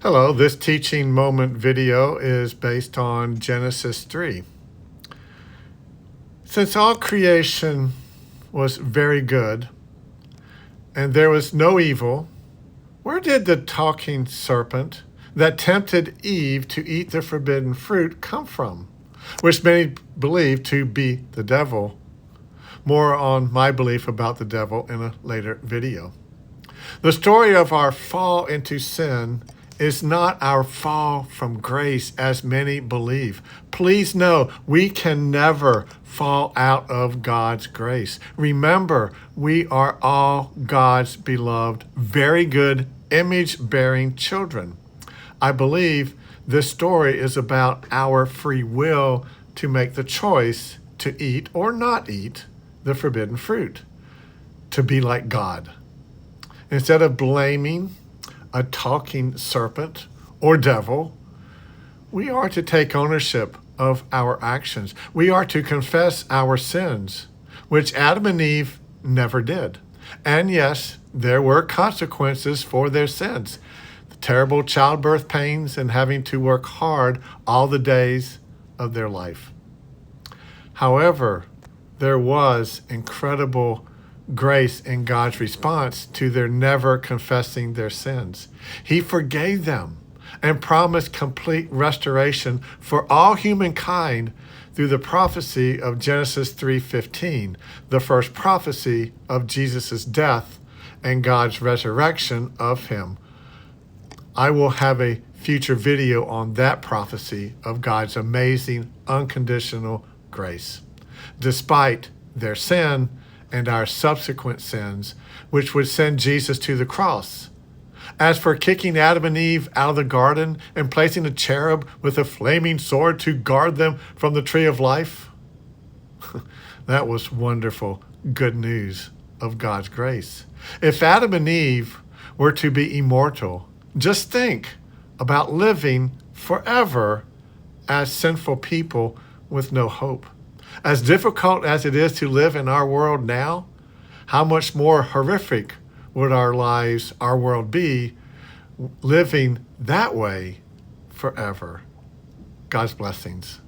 Hello, this teaching moment video is based on Genesis 3. Since all creation was very good and there was no evil, where did the talking serpent that tempted Eve to eat the forbidden fruit come from? Which many believe to be the devil. More on my belief about the devil in a later video. The story of our fall into sin is not our fall from grace, as many believe. Please know, we can never fall out of God's grace. Remember, we are all God's beloved, very good, image-bearing children. I believe this story is about our free will to make the choice to eat or not eat the forbidden fruit, to be like God. Instead of blaming a talking serpent or devil, we are to take ownership of our actions. We are to confess our sins, which Adam and Eve never did. And yes, there were consequences for their sins. The terrible childbirth pains and having to work hard all the days of their life. However, there was incredible grace in God's response to their never confessing their sins. He forgave them and promised complete restoration for all humankind through the prophecy of Genesis 3:15, the first prophecy of Jesus' death and God's resurrection of him. I will have a future video on that prophecy of God's amazing unconditional grace, despite their sin and our subsequent sins, which would send Jesus to the cross. As for kicking Adam and Eve out of the garden and placing a cherub with a flaming sword to guard them from the tree of life, that was wonderful, good news of God's grace. If Adam and Eve were to be immortal, just think about living forever as sinful people with no hope. As difficult as it is to live in our world now, how much more horrific would our lives, our world be living that way forever? God's blessings.